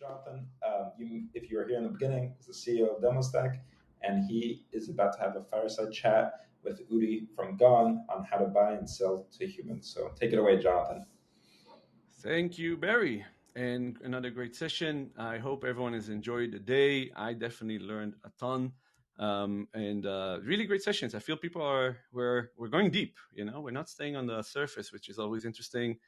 Jonathan. If you were here in the beginning, he's the CEO of Demostack, and he is about to have a fireside chat with Udi from Gong on how to buy and sell to humans. So take it away, Jonathan. Thank you, Barry. And another great session. I hope everyone has enjoyed the day. I definitely learned a ton. And really great sessions. I feel we're going deep. We're not staying on the surface, which is always interesting.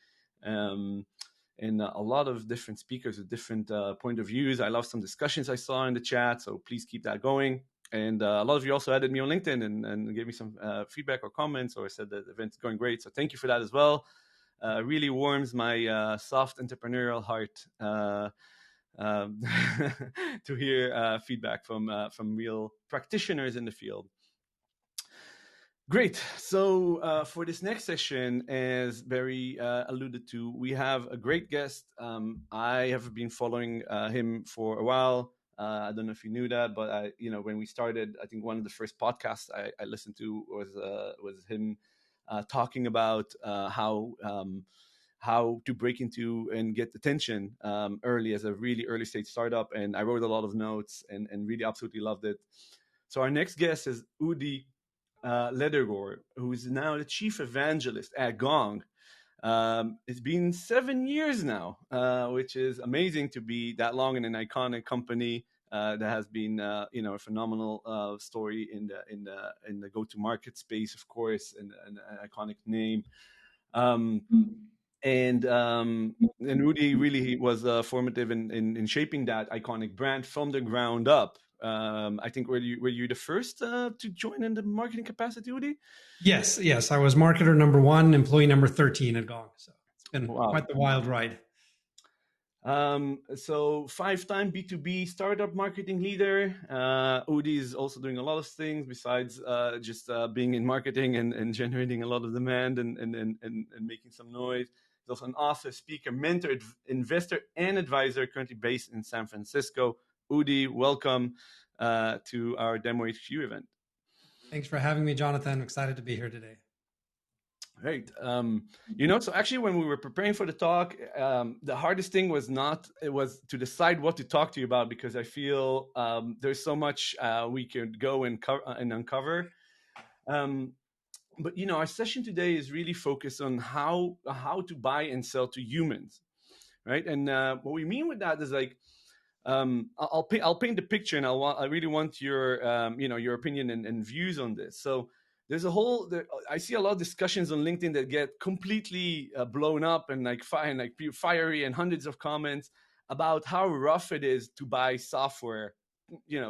And a lot of different speakers with different point of views. I love some discussions I saw in the chat, so please keep that going. And a lot of you also added me on LinkedIn and gave me some feedback or comments, or said that the event's going great. So thank you for that as well. Really warms my soft entrepreneurial heart to hear feedback from real practitioners in the field. Great. So for this next session, as Barry alluded to, we have a great guest. I have been following him for a while. I don't know if you knew that, but when we started, I think one of the first podcasts I listened to was him talking about how to break into and get attention early as a really early stage startup. And I wrote a lot of notes and really absolutely loved it. So our next guest is Udi Ledergor, who is now the Chief Evangelist at Gong. It's been 7 years now, which is amazing to be that long in an iconic company that has been, a phenomenal story in the go-to-market space, of course, and an iconic name. And Udi really was formative in shaping that iconic brand from the ground up. I think were you the first to join in the marketing capacity, Udi? Yes. I was marketer number 1, employee number 13 at Gong. So it's been quite the wild ride. So 5-time B2B startup marketing leader. Udi is also doing a lot of things besides just being in marketing and generating a lot of demand and making some noise. He's also an author, speaker, mentor, investor, and advisor, currently based in San Francisco. Udi, welcome to our Demo HQ event. Thanks for having me, Jonathan. I'm excited to be here today. Right. So actually when we were preparing for the talk, the hardest thing was to decide what to talk to you about, because I feel there's so much we could go and uncover. But our session today is really focused on how to buy and sell to humans, right? And what we mean with that is like, I'll paint the picture, and I really want your your opinion and views on this. So there's I see a lot of discussions on LinkedIn that get completely blown up and fiery, and hundreds of comments about how rough it is to buy software,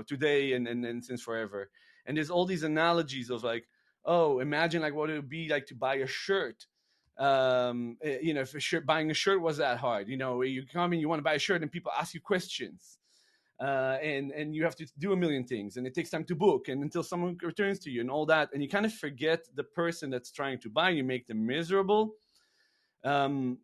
today and since forever. And there's all these analogies of like, oh, imagine like what it would be like to buy a shirt. If buying a shirt was that hard, you come in, you want to buy a shirt, and people ask you questions, and you have to do a million things, and it takes time to book, and until someone returns to you and all that, and you kind of forget the person that's trying to buy. You make them miserable. And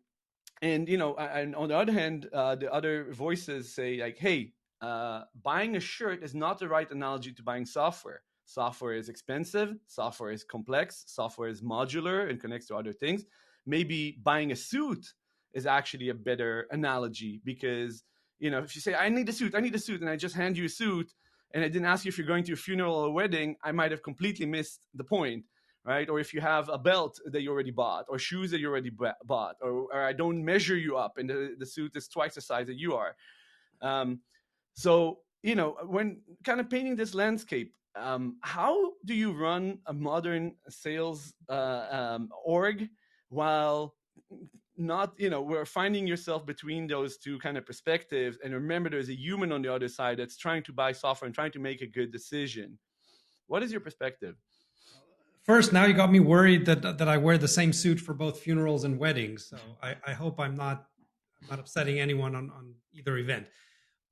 on the other hand, the other voices say like, hey, buying a shirt is not the right analogy to buying software. Software is expensive, software is complex, software is modular and connects to other things. Maybe buying a suit is actually a better analogy, because, if you say, I need a suit, and I just hand you a suit, and I didn't ask you if you're going to a funeral or a wedding, I might have completely missed the point, right? Or if you have a belt that you already bought, or shoes that you already bought, or I don't measure you up, and the suit is twice the size that you are. So, when kind of painting this landscape, how do you run a modern sales org while not, we're finding yourself between those two kind of perspectives? And remember, there's a human on the other side that's trying to buy software and trying to make a good decision. What is your perspective? First, now you got me worried that I wear the same suit for both funerals and weddings. So I hope I'm not upsetting anyone on either event.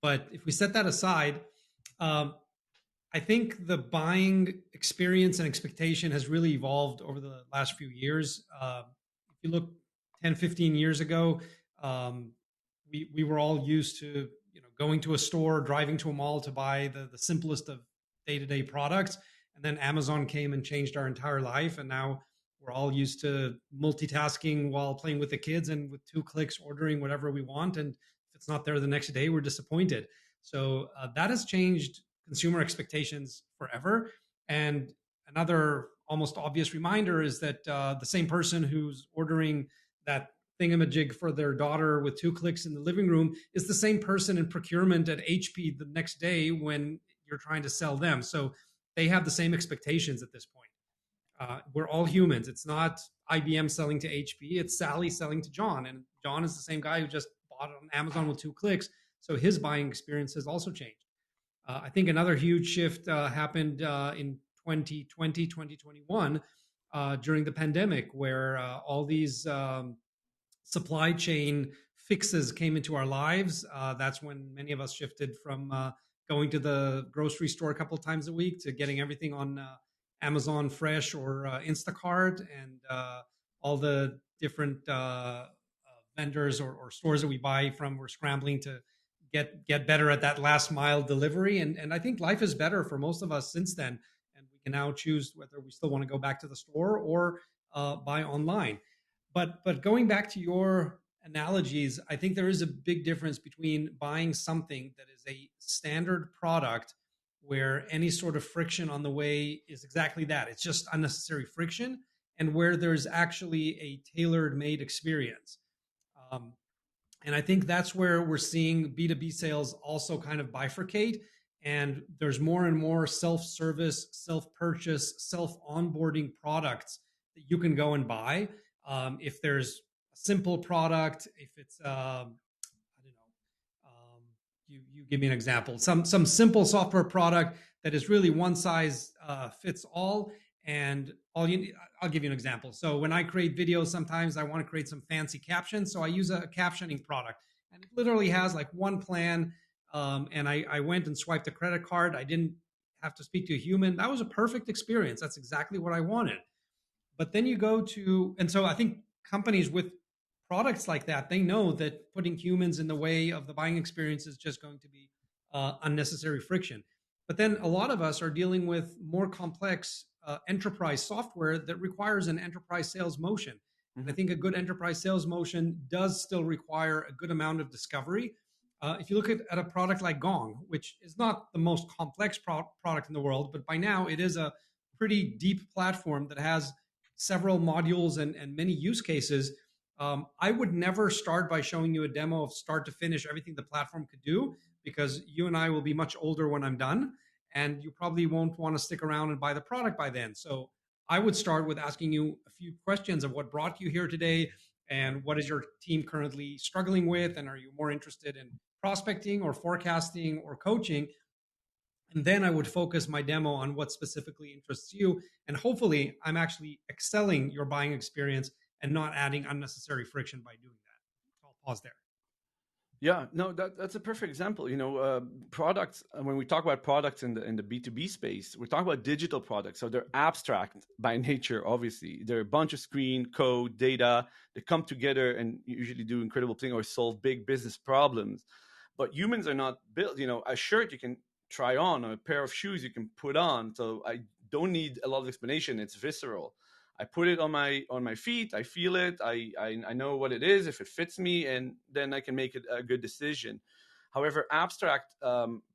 But if we set that aside, I think the buying experience and expectation has really evolved over the last few years. If you look 10, 15 years ago, we were all used to going to a store, driving to a mall to buy the simplest of day-to-day products. And then Amazon came and changed our entire life. And now we're all used to multitasking while playing with the kids, and with 2 clicks ordering whatever we want. And if it's not there the next day, we're disappointed. So that has changed consumer expectations forever. And another almost obvious reminder is that the same person who's ordering that thingamajig for their daughter with 2 clicks in the living room is the same person in procurement at HP the next day when you're trying to sell them. So they have the same expectations at this point. We're all humans. It's not IBM selling to HP. It's Sally selling to John. And John is the same guy who just bought it on Amazon with 2 clicks. So his buying experience has also changed. I think another huge shift happened in 2020, 2021 during the pandemic, where all these supply chain fixes came into our lives. That's when many of us shifted from going to the grocery store a couple of times a week to getting everything on Amazon Fresh or Instacart, and all the different vendors or stores that we buy from were scrambling to get better at that last mile delivery. And I think life is better for most of us since then. And we can now choose whether we still want to go back to the store or buy online. But going back to your analogies, I think there is a big difference between buying something that is a standard product where any sort of friction on the way is exactly that. It's just unnecessary friction, and where there's actually a tailored made experience. And I think that's where we're seeing B2B sales also kind of bifurcate. And there's more and more self-service, self-purchase, self-onboarding products that you can go and buy. If there's a simple product, if it's, I don't know, you give me an example, some simple software product that is really one size fits all. And I'll give you an example. So when I create videos, sometimes I want to create some fancy captions. So I use a captioning product, and it literally has like one plan. And I went and swiped a credit card. I didn't have to speak to a human. That was a perfect experience. That's exactly what I wanted. But then you go to, and so I think companies with products like that, they know that putting humans in the way of the buying experience is just going to be unnecessary friction. But then a lot of us are dealing with more complex enterprise software that requires an enterprise sales motion. Mm-hmm. And I think a good enterprise sales motion does still require a good amount of discovery. If you look at a product like Gong, which is not the most complex product in the world, but by now it is a pretty deep platform that has several modules and many use cases. I would never start by showing you a demo of start to finish everything the platform could do, because you and I will be much older when I'm done, and you probably won't want to stick around and buy the product by then. So I would start with asking you a few questions of what brought you here today, and what is your team currently struggling with, and are you more interested in prospecting or forecasting or coaching? And then I would focus my demo on what specifically interests you. And hopefully I'm actually excelling your buying experience and not adding unnecessary friction by doing that. I'll pause there. Yeah, no, that's a perfect example. Products, when we talk about products in the B2B space, we're talking about digital products. So they're abstract by nature, obviously. They're a bunch of screen, code, data that come together and usually do incredible things or solve big business problems. But humans are not built, a shirt you can try on, or a pair of shoes you can put on. So I don't need a lot of explanation. It's visceral. I put it on my feet. I feel it. I know what it is, if it fits me, and then I can make it a good decision. However, abstract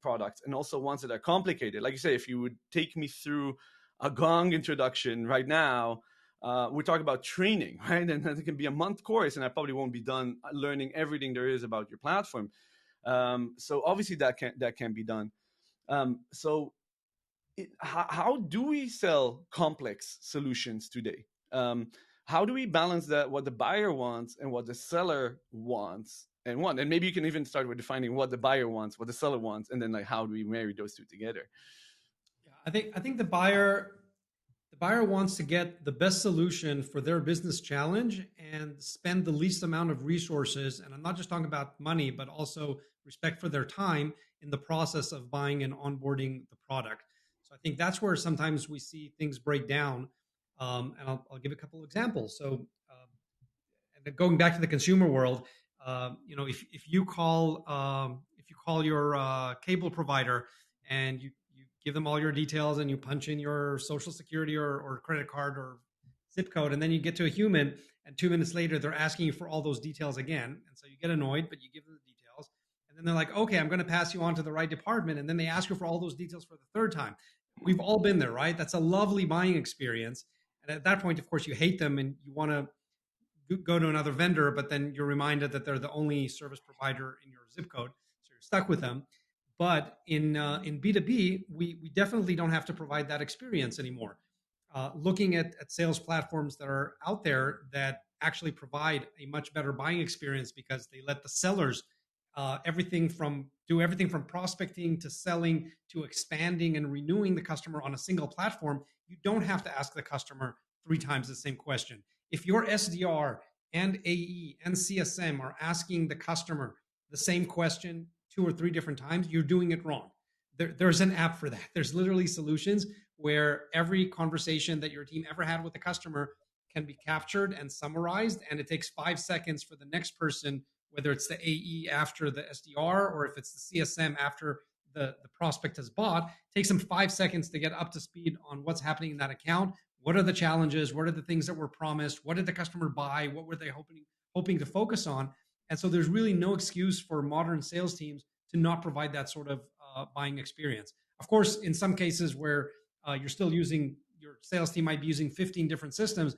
products, and also ones that are complicated, like you say, if you would take me through a Gong introduction right now, we're talking about training, right? And it can be a month course, and I probably won't be done learning everything there is about your platform. So obviously that can be done. How do we sell complex solutions today? How do we balance that, what the buyer wants and what the seller wants and want? And maybe you can even start with defining what the buyer wants, what the seller wants, and then like how do we marry those two together? Yeah, I think the buyer wants to get the best solution for their business challenge and spend the least amount of resources. And I'm not just talking about money, but also respect for their time in the process of buying and onboarding the product. So I think that's where sometimes we see things break down. And I'll give a couple of examples. So and going back to the consumer world, if you call your cable provider and you give them all your details and you punch in your social security or credit card or zip code, and then you get to a human, and 2 minutes later they're asking you for all those details again, and so you get annoyed, but you give them the details. And they're like, okay, I'm going to pass you on to the right department. And then they ask you for all those details for the third time. We've all been there, right? That's a lovely buying experience. And at that point, of course, you hate them and you want to go to another vendor, but then you're reminded that they're the only service provider in your zip code, so you're stuck with them. But in B2B, we definitely don't have to provide that experience anymore. Looking at sales platforms that are out there that actually provide a much better buying experience because they let the sellers do everything from prospecting to selling to expanding and renewing the customer on a single platform. You don't have to ask the customer 3 times the same question. If your SDR and AE and CSM are asking the customer the same question 2 or 3 different times, you're doing it wrong. There's an app for that. There's literally solutions where every conversation that your team ever had with the customer can be captured and summarized, and it takes 5 seconds for the next person, whether it's the AE after the SDR or if it's the CSM after the prospect has bought, it takes them 5 seconds to get up to speed on what's happening in that account. What are the challenges? What are the things that were promised? What did the customer buy? What were they hoping to focus on? And so there's really no excuse for modern sales teams to not provide that sort of buying experience. Of course, in some cases where you're still using, your sales team might be using 15 different systems,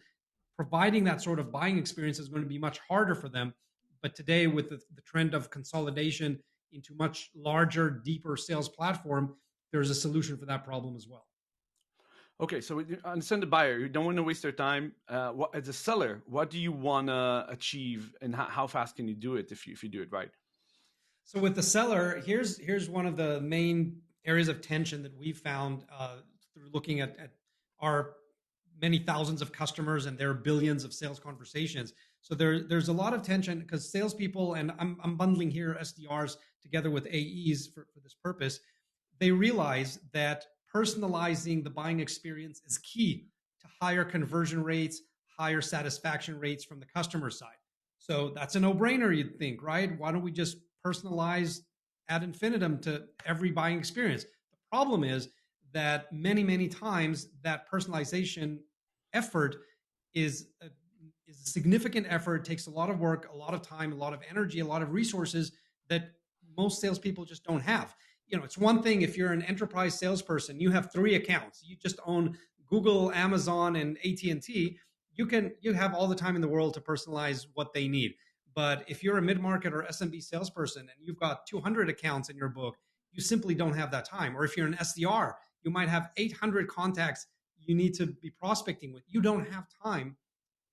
providing that sort of buying experience is going to be much harder for them. But today, with the trend of consolidation into much larger, deeper sales platform, there's a solution for that problem as well. Okay, so we understand the buyer. You don't want to waste their time. As a seller, what do you want to achieve, and how fast can you do it if you do it right? So with the seller, here's one of the main areas of tension that we found through looking at our many thousands of customers and their billions of sales conversations. So there's a lot of tension because salespeople, and I'm bundling here SDRs together with AEs for this purpose, they realize that personalizing the buying experience is key to higher conversion rates, higher satisfaction rates from the customer side. So that's a no-brainer, you'd think, right? Why don't we just personalize ad infinitum to every buying experience? The problem is that many times that personalization effort is a significant effort, takes a lot of work, a lot of time, a lot of energy, a lot of resources that most salespeople just don't have. It's one thing if you're an enterprise salesperson, you have 3 accounts, you just own Google, Amazon, and AT&T. You have all the time in the world to personalize what they need. But if you're a mid-market or SMB salesperson and you've got 200 accounts in your book, you simply don't have that time. Or if you're an SDR, you might have 800 contacts you need to be prospecting with. You don't have time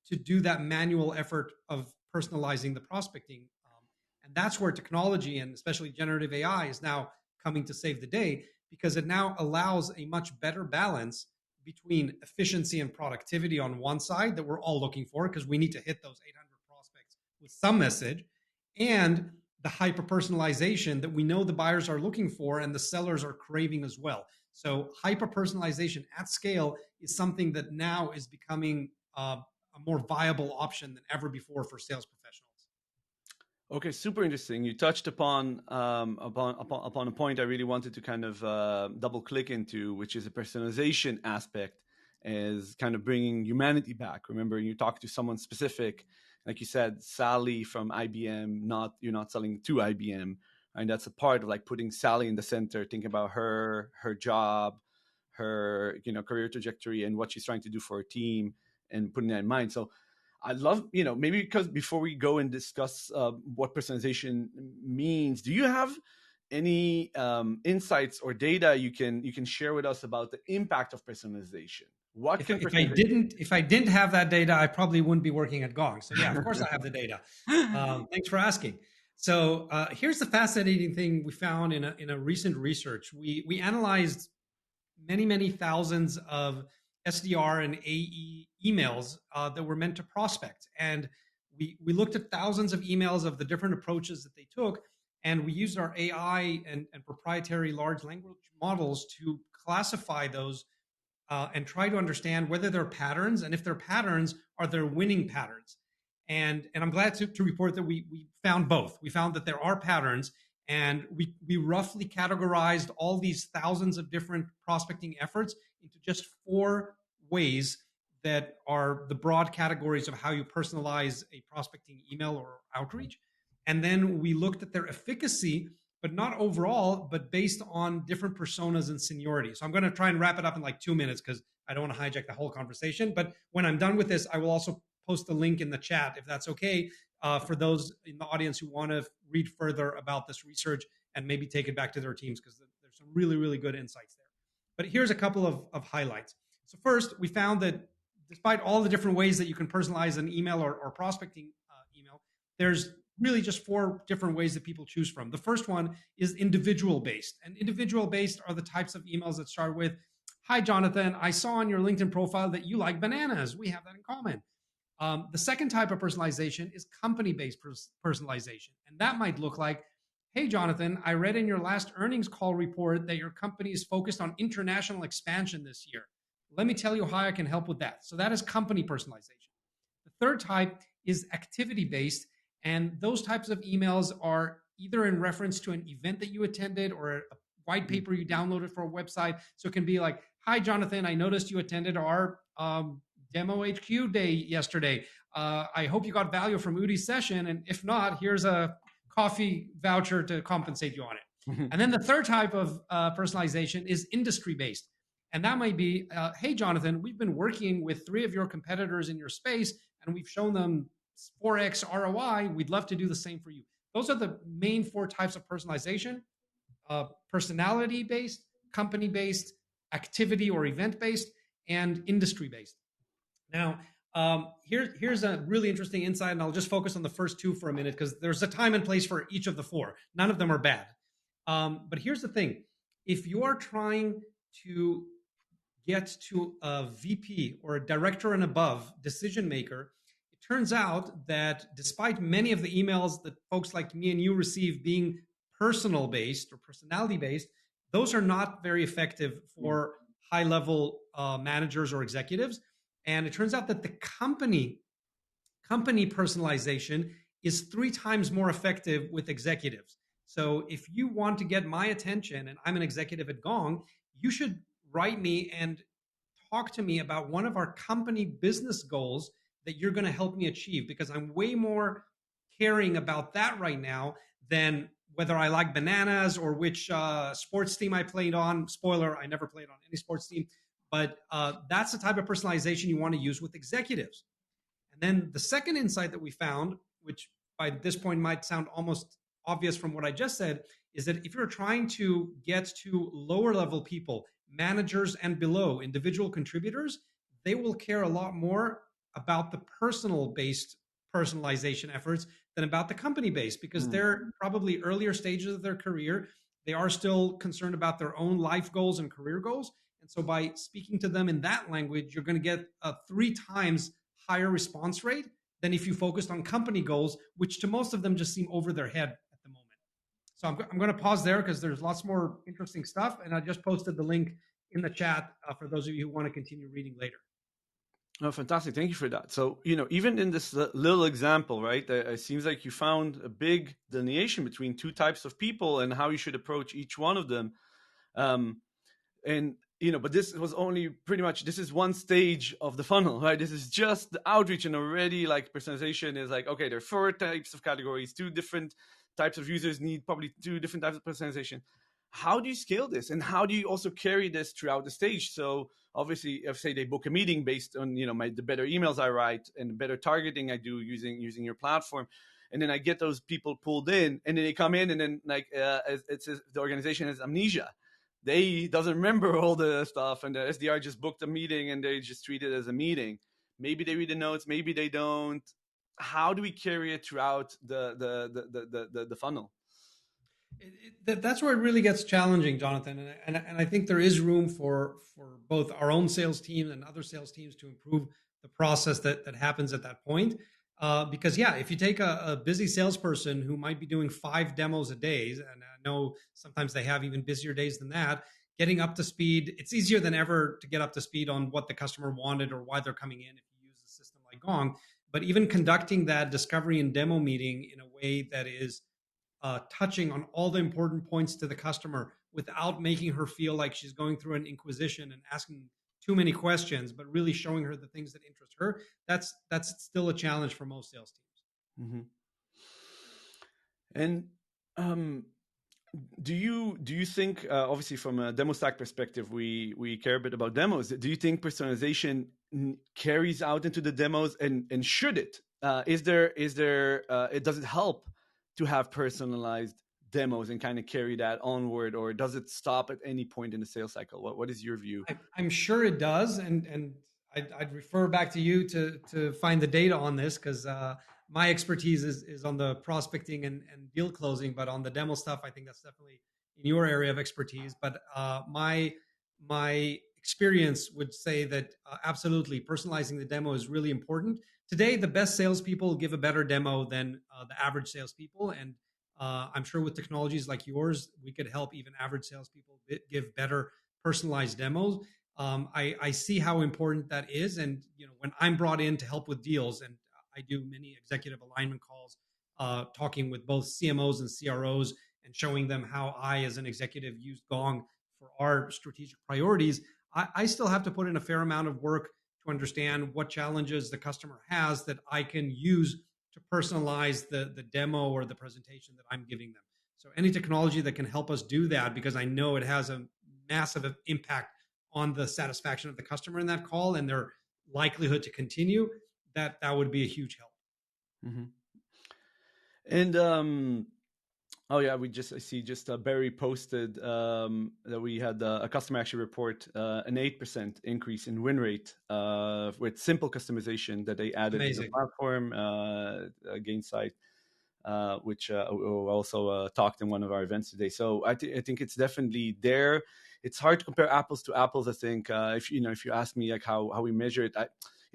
to do that manual effort of personalizing the prospecting. And that's where technology, and especially generative AI, is now coming to save the day, because it now allows a much better balance between efficiency and productivity on one side that we're all looking for, because we need to hit those 800 prospects with some message, and the hyper-personalization that we know the buyers are looking for and the sellers are craving as well. So hyper-personalization at scale is something that now is becoming a more viable option than ever before for sales professionals. Okay, super interesting. You touched upon a point I really wanted to kind of double click into, which is a personalization aspect, is kind of bringing humanity back. Remember, you talk to someone specific, like you said, Sally from IBM. You're not selling to IBM, and that's a part of like putting Sally in the center, thinking about her job, her career trajectory, and what she's trying to do for her team, and putting that in mind. So I love, maybe because before we go and discuss what personalization means, do you have any insights or data you can share with us about the impact of personalization? If I didn't have that data, I probably wouldn't be working at Gong. So yeah, of course I have the data. Thanks for asking. So here's the fascinating thing we found in a recent research. We analyzed many thousands of SDR and AE emails that were meant to prospect. And we looked at thousands of emails of the different approaches that they took. And we used our AI and proprietary large language models to classify those and try to understand whether they're patterns, and if they're patterns, are there winning patterns? And I'm glad to report that we found both. We found that there are patterns, and we roughly categorized all these thousands of different prospecting efforts into just 4 ways that are the broad categories of how you personalize a prospecting email or outreach. And then we looked at their efficacy but not overall, but based on different personas and seniority. So I'm going to try and wrap it up in like 2 minutes because I don't want to hijack the whole conversation. But when I'm done with this, I will also post a link in the chat, if that's okay, for those in the audience who want to read further about this research and maybe take it back to their teams, because there's some really, really good insights there. But here's a couple of highlights. So first, we found that despite all the different ways that you can personalize an email or prospecting email, there's really just 4 different ways that people choose from. The first one is individual based. And individual based are the types of emails that start with, "Hi, Jonathan, I saw on your LinkedIn profile that you like bananas. We have that in common." The second type of personalization is company based personalization. And that might look like, "Hey, Jonathan, I read in your last earnings call report that your company is focused on international expansion this year. Let me tell you how I can help with that." So that is company personalization. The third type is activity based. And those types of emails are either in reference to an event that you attended or a white paper you downloaded for a website. So it can be like, "Hi, Jonathan, I noticed you attended our Demo HQ day yesterday. I hope you got value from Udi's session. And if not, here's a coffee voucher to compensate you on it." And then the third type of personalization is industry based. And that might be, "Hey, Jonathan, we've been working with 3 of your competitors in your space, and we've shown them 4x ROI. We'd love to do the same for you." Those are the main 4 types of personalization: personality based, company based, activity or event based, and industry based. Now, here's a really interesting insight, and I'll just focus on the first 2 for a minute because there's a time and place for each of the 4. None of them are bad. But here's the thing. If you are trying to get to a VP or a director and above decision maker, it turns out that despite many of the emails that folks like me and you receive being personal based or personality based, those are not very effective for high level managers or executives. And it turns out that the company personalization is 3 times more effective with executives. So if you want to get my attention, and I'm an executive at Gong, you should write me and talk to me about one of our company business goals that you're going to help me achieve, because I'm way more caring about that right now than whether I like bananas or which sports team I played on. Spoiler, I never played on any sports team. But that's the type of personalization you want to use with executives. And then the second insight that we found, which by this point might sound almost obvious from what I just said, is that if you're trying to get to lower level people, managers and below, individual contributors, they will care a lot more about the personal based personalization efforts than about the company based, because they're probably earlier stages of their career. They are still concerned about their own life goals and career goals. And so by speaking to them in that language, you're going to get a 3 times higher response rate than if you focused on company goals, which to most of them just seem over their head at the moment. So I'm going to pause there because there's lots more interesting stuff. And I just posted the link in the chat for those of you who want to continue reading later. Oh, fantastic. Thank you for that. So, even in this little example, right, it seems like you found a big delineation between 2 types of people and how you should approach each one of them. But this was only pretty much, this is one stage of the funnel, right? This is just the outreach, and already like personalization is like, okay, there are 4 types of categories, 2 different types of users need probably 2 different types of personalization. How do you scale this? And how do you also carry this throughout the stage? So obviously, if say they book a meeting based on, the better emails I write and the better targeting I do using your platform, and then I get those people pulled in, and then they come in, and then the organization has amnesia. They doesn't remember all the stuff, and the SDR just booked a meeting and they just treat it as a meeting. Maybe they read the notes, maybe they don't. How do we carry it throughout the funnel? That's where it really gets challenging, Jonathan. And I think there is room for both our own sales team and other sales teams to improve the process that happens at that point. Because, if you take a busy salesperson who might be doing 5 demos a day, and I know sometimes they have even busier days than that, getting up to speed, it's easier than ever to get up to speed on what the customer wanted or why they're coming in if you use a system like Gong. But even conducting that discovery and demo meeting in a way that is touching on all the important points to the customer without making her feel like she's going through an inquisition and asking too many questions, but really showing her the things that interest her. That's still a challenge for most sales teams. Mm-hmm. And do you think obviously from a Demostack perspective we care a bit about demos? Do you think personalization carries out into the demos, and should it? Does it help to have personalized demos and kind of carry that onward, or does it stop at any point in the sales cycle? What is your view? I'm sure it does, and I'd refer back to you to find the data on this, because my expertise is on the prospecting and deal closing, but on the demo stuff, I think that's definitely in your area of expertise. But my experience would say that absolutely personalizing the demo is really important. Today, the best salespeople give a better demo than the average salespeople, and I'm sure with technologies like yours, we could help even average salespeople give better personalized demos. I see how important that is, and when I'm brought in to help with deals, and I do many executive alignment calls, talking with both CMOs and CROs, and showing them how I, as an executive, used Gong for our strategic priorities. I still have to put in a fair amount of work to understand what challenges the customer has that I can use to personalize the demo or the presentation that I'm giving them. So any technology that can help us do that, because I know it has a massive impact on the satisfaction of the customer in that call and their likelihood to continue, that would be a huge help. Mm-hmm. And oh yeah, I see just Barry posted that we had a customer actually report an 8% increase in win rate with simple customization that they added to the platform, Gainsight, which we also talked in one of our events today. So I think it's definitely there. It's hard to compare apples to apples. I think if you ask me like how we measure it,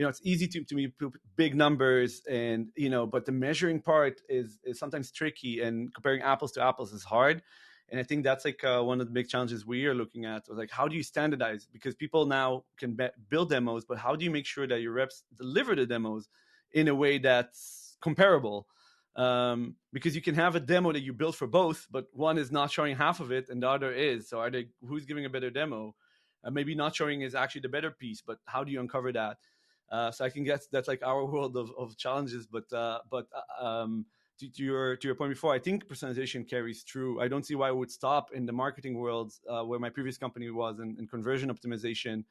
it's easy to me put big numbers, and but the measuring part is sometimes tricky, and comparing apples to apples is hard. And I think that's like one of the big challenges we are looking at. Like, how do you standardize? Because people now can build demos, but how do you make sure that your reps deliver the demos in a way that's comparable? Because you can have a demo that you built for both, but one is not showing half of it and the other is. So who's giving a better demo? Maybe not showing is actually the better piece, but how do you uncover that? So I can guess that's like our world of challenges. But to your point before, I think personalization carries through. I don't see why it would stop in the marketing world, where my previous company was, in conversion optimization.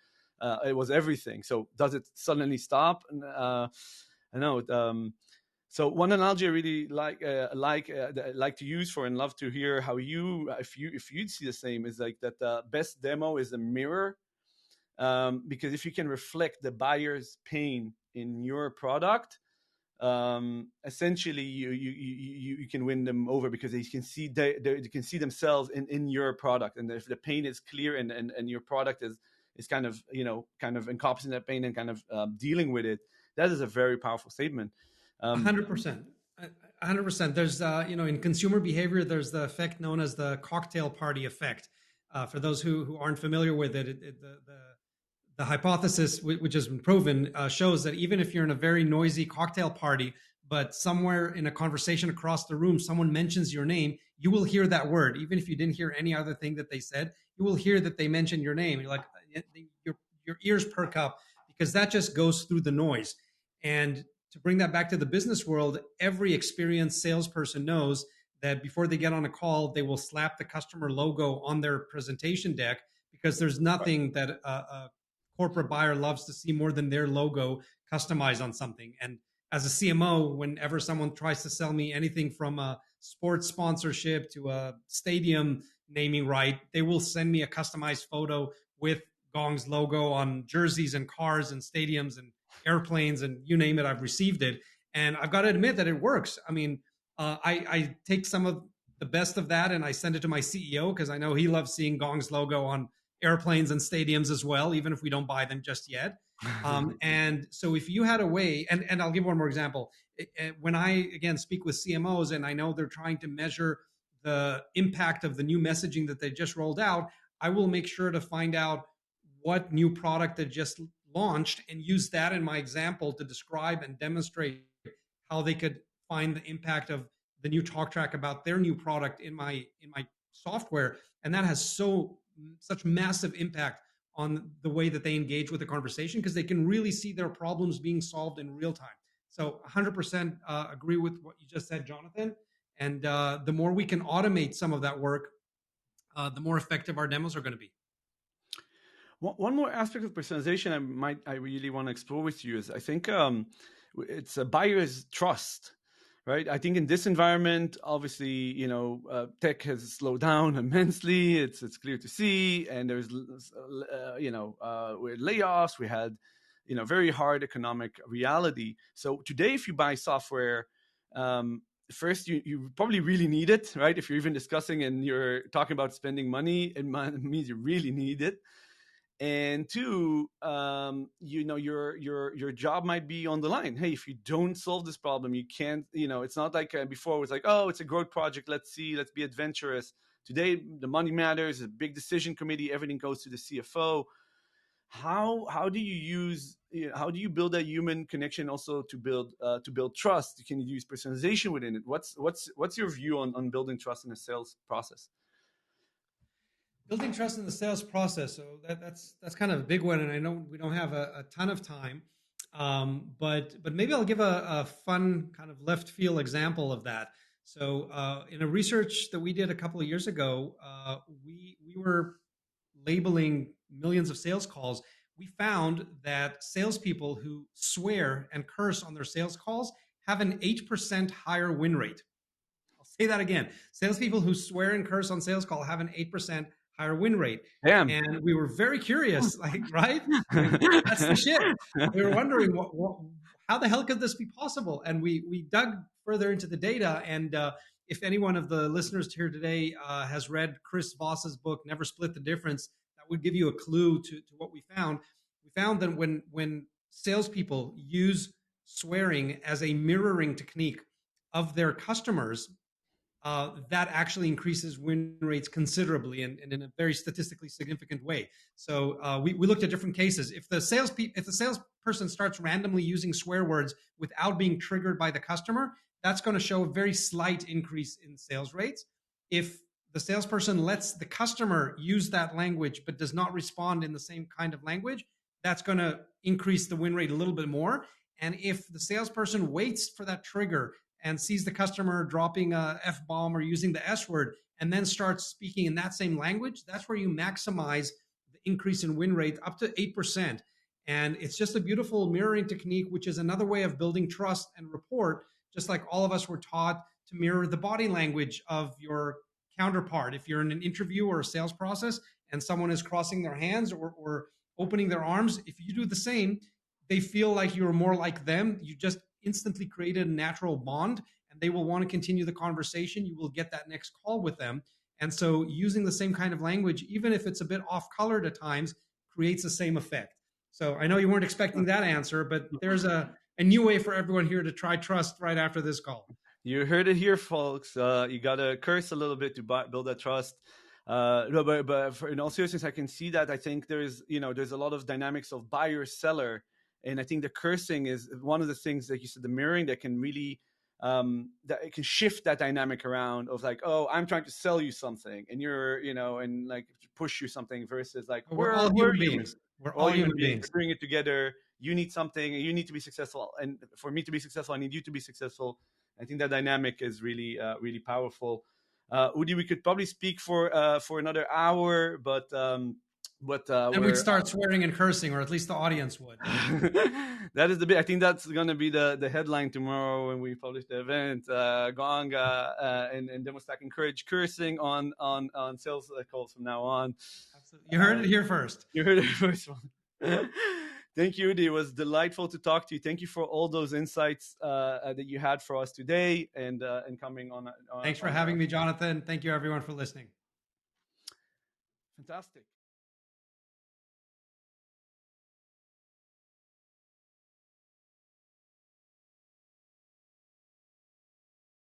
It was everything. So does it suddenly stop? I know. So one analogy I really like to use for, and love to hear how if you'd see the same, is like that the best demo is a mirror, because if you can reflect the buyer's pain in your product, essentially you can win them over, because they can see they can see themselves in your product, and if the pain is clear and your product is kind of encompassing that pain and kind of dealing with it, that is a very powerful statement. 100%. 100%. There's, in consumer behavior, there's the effect known as the cocktail party effect. For those who aren't familiar with it, the hypothesis, which has been proven, shows that even if you're in a very noisy cocktail party, but somewhere in a conversation across the room, someone mentions your name, you will hear that word. Even if you didn't hear any other thing that they said, you will hear that they mentioned your name. You're like, your ears perk up, because that just goes through the noise. And to bring that back to the business world, every experienced salesperson knows that before they get on a call, they will slap the customer logo on their presentation deck, because there's nothing that a corporate buyer loves to see more than their logo customized on something. And as a CMO, whenever someone tries to sell me anything from a sports sponsorship to a stadium naming right, they will send me a customized photo with Gong's logo on jerseys and cars and stadiums and airplanes and you name it. I've received it, and I've got to admit that it works. I mean, I take some of the best of that and I send it to my CEO, because I know he loves seeing Gong's logo on airplanes and stadiums as well, even if we don't buy them just yet. And so if you had a way, and I'll give one more example. When I, again, speak with CMOs and I know they're trying to measure the impact of the new messaging that they just rolled out, I will make sure to find out what new product they just launched and use that in my example to describe and demonstrate how they could find the impact of the new talk track about their new product in my software. And that has such massive impact on the way that they engage with the conversation, because they can really see their problems being solved in real time. So 100% agree with what you just said, Jonathan. And the more we can automate some of that work, the more effective our demos are going to be. One more aspect of personalization I really want to explore with you is I think it's a buyer's trust, right? I think in this environment, obviously, tech has slowed down immensely. It's clear to see, and there's with layoffs, we had very hard economic reality. So today, if you buy software, first you probably really need it, right? If you're even discussing and you're talking about spending money, it means you really need it. And two, your job might be on the line. Hey, if you don't solve this problem, you can't. It's not like before. It was like, oh, it's a growth project. Let's be adventurous. Today, the money matters. A big decision committee. Everything goes to the CFO. How do you build that human connection also to build trust? Can you use personalization within it? What's your view on building trust in a sales process? Building trust in the sales process. So that's kind of a big one, and I know we don't have a ton of time, but maybe I'll give a fun kind of left field example of that. So in a research that we did a couple of years ago, we were labeling millions of sales calls. We found that salespeople who swear and curse on their sales calls have an 8% higher win rate. I'll say that again. Salespeople who swear and curse on sales call have an 8% higher win rate. Damn. And we were very curious, right? That's the shit. We were wondering how the hell could this be possible? And we dug further into the data. And if any one of the listeners here today has read Chris Voss's book, Never Split the Difference, that would give you a clue to what we found. We found that when salespeople use swearing as a mirroring technique of their customers, that actually increases win rates considerably and in a very statistically significant way. So we looked at different cases. If the salesperson starts randomly using swear words without being triggered by the customer, that's going to show a very slight increase in sales rates. If the salesperson lets the customer use that language but does not respond in the same kind of language, that's going to increase the win rate a little bit more. And if the salesperson waits for that trigger and sees the customer dropping a F-bomb or using the S word and then starts speaking in that same language, that's where you maximize the increase in win rate up to 8%. And it's just a beautiful mirroring technique, which is another way of building trust and rapport, just like all of us were taught to mirror the body language of your counterpart. If you're in an interview or a sales process and someone is crossing their hands or opening their arms, if you do the same, they feel like you're more like them. You just instantly created a natural bond, and they will want to continue the conversation. You will get that next call with them. And so using the same kind of language, even if it's a bit off-colored at times, creates the same effect. So I know you weren't expecting that answer, but there's a new way for everyone here to try trust right after this call. You heard it here, folks. You got to curse a little bit to build that trust. But in all seriousness, I can see that. I think there's a lot of dynamics of buyer seller. And I think the cursing is one of the things that you said, the mirroring that can really, that it can shift that dynamic around of like, oh, I'm trying to sell you something and you're, and like push you something versus like, we're all human beings. We're all human beings. We're doing it together. You need something, you need to be successful. And for me to be successful, I need you to be successful. I think that dynamic is really, really powerful. Udi, we could probably speak for another hour, but and we'd start swearing and cursing, or at least the audience would. That is the bit. I think that's going to be the headline tomorrow when we publish the event. Gong and Demostack encourage cursing on sales calls from now on. Absolutely. You heard it here first. You heard it first. Thank you, Udi. It was delightful to talk to you. Thank you for all those insights that you had for us today and coming on. Thanks for having me, Jonathan. Thank you, everyone, for listening. Fantastic.